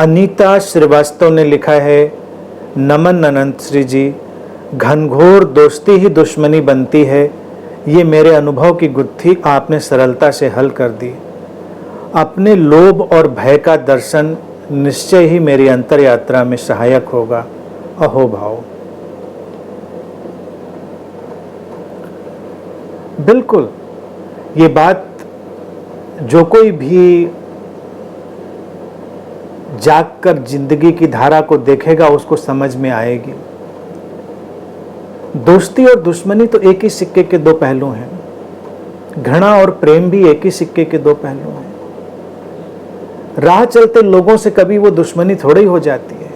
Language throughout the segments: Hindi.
अनीता श्रीवास्तव ने लिखा है, नमन अनंत श्री जी, घनघोर दोस्ती ही दुश्मनी बनती है, ये मेरे अनुभव की गुत्थी आपने सरलता से हल कर दी। अपने लोभ और भय का दर्शन निश्चय ही मेरी अंतर यात्रा में सहायक होगा। अहो भाव। बिल्कुल, ये बात जो कोई भी जागकर जिंदगी की धारा को देखेगा उसको समझ में आएगी। दोस्ती और दुश्मनी तो एक ही सिक्के के दो पहलू हैं। घृणा और प्रेम भी एक ही सिक्के के दो पहलू हैं। राह चलते लोगों से कभी वो दुश्मनी थोड़ी हो जाती है।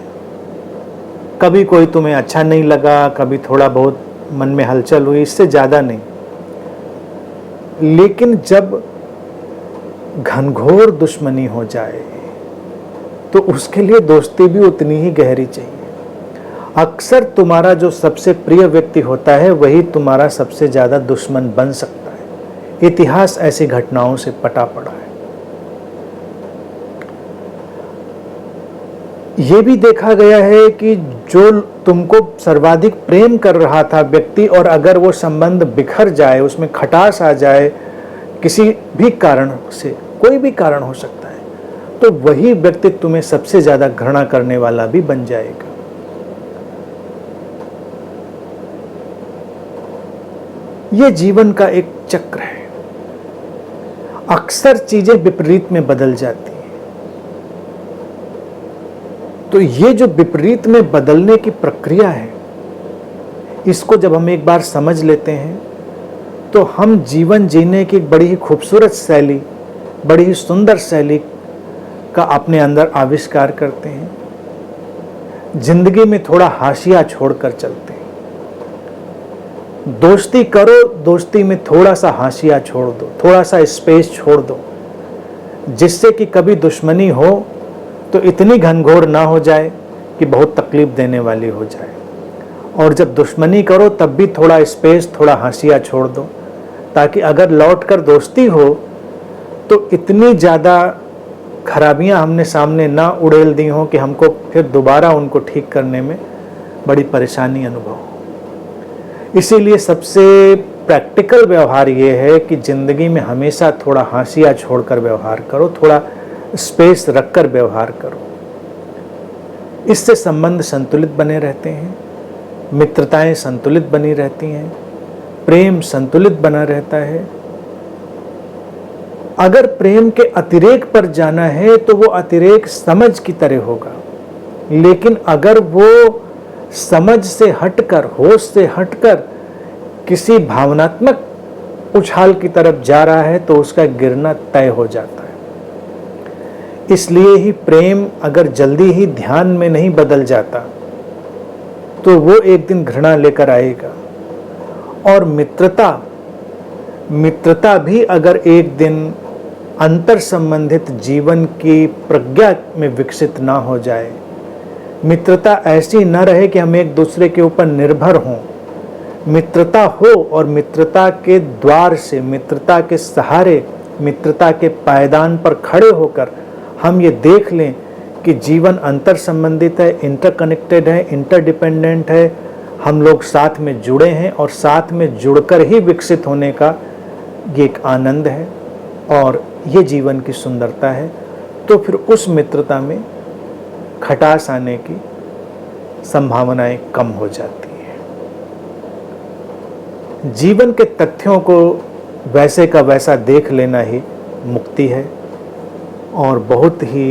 कभी कोई तुम्हें अच्छा नहीं लगा, कभी थोड़ा बहुत मन में हलचल हुई, इससे ज्यादा नहीं। लेकिन जब घनघोर दुश्मनी हो जाए तो उसके लिए दोस्ती भी उतनी ही गहरी चाहिए। अक्सर तुम्हारा जो सबसे प्रिय व्यक्ति होता है वही तुम्हारा सबसे ज्यादा दुश्मन बन सकता है। इतिहास ऐसी घटनाओं से पटा पड़ा है। यह भी देखा गया है कि जो तुमको सर्वाधिक प्रेम कर रहा था व्यक्ति, और अगर वो संबंध बिखर जाए, उसमें खटास आ जाए किसी भी कारण से, कोई भी कारण हो सकता है, तो वही व्यक्ति तुम्हें सबसे ज्यादा घृणा करने वाला भी बन जाएगा। यह जीवन का एक चक्र है। अक्सर चीजें विपरीत में बदल जाती हैं। तो ये जो विपरीत में बदलने की प्रक्रिया है, इसको जब हम एक बार समझ लेते हैं तो हम जीवन जीने की बड़ी ही खूबसूरत शैली, बड़ी ही सुंदर शैली का अपने अंदर आविष्कार करते हैं। जिंदगी में थोड़ा हाशिया छोड़कर चलते हैं। दोस्ती करो, दोस्ती में थोड़ा सा हाशिया छोड़ दो, थोड़ा सा स्पेस छोड़ दो, जिससे कि कभी दुश्मनी हो तो इतनी घनघोर ना हो जाए कि बहुत तकलीफ देने वाली हो जाए। और जब दुश्मनी करो तब भी थोड़ा स्पेस, थोड़ा हाशिया छोड़ दो, ताकि अगर लौट कर दोस्ती हो तो इतनी ज़्यादा खराबियां हमने सामने ना उड़ेल दी हों कि हमको फिर दोबारा उनको ठीक करने में बड़ी परेशानी अनुभव हो। इसीलिए सबसे प्रैक्टिकल व्यवहार ये है कि ज़िंदगी में हमेशा थोड़ा हाशिया छोड़कर व्यवहार करो, थोड़ा स्पेस रखकर व्यवहार करो। इससे संबंध संतुलित बने रहते हैं, मित्रताएं संतुलित बनी रहती हैं, प्रेम संतुलित बना रहता है। अगर प्रेम के अतिरेक पर जाना है तो वो अतिरेक समझ की तरह होगा, लेकिन अगर वो समझ से हटकर, होश से हटकर किसी भावनात्मक उछाल की तरफ जा रहा है तो उसका गिरना तय हो जाता है। इसलिए ही प्रेम अगर जल्दी ही ध्यान में नहीं बदल जाता तो वो एक दिन घृणा लेकर आएगा। और मित्रता भी अगर एक दिन अंतर संबंधित जीवन की प्रज्ञा में विकसित ना हो जाए, मित्रता ऐसी न रहे कि हम एक दूसरे के ऊपर निर्भर हों, मित्रता हो और मित्रता के द्वार से, मित्रता के सहारे, मित्रता के पायदान पर खड़े होकर हम ये देख लें कि जीवन अंतर संबंधित है, इंटरकनेक्टेड है, इंटरडिपेंडेंट है, हम लोग साथ में जुड़े हैं और साथ में जुड़कर ही विकसित होने का ये एक आनंद है और ये जीवन की सुंदरता है। तो फिर उस मित्रता में खटास आने की संभावनाएं कम हो जाती हैं। जीवन के तथ्यों को वैसे का वैसा देख लेना ही मुक्ति है और बहुत ही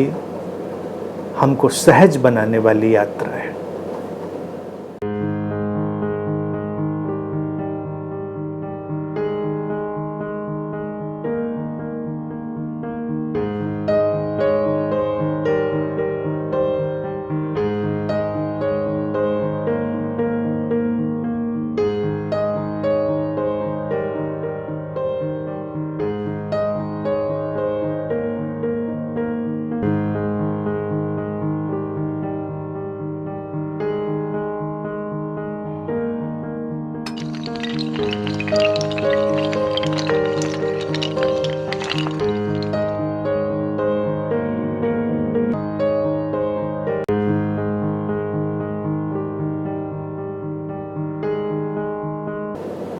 हमको सहज बनाने वाली यात्रा है।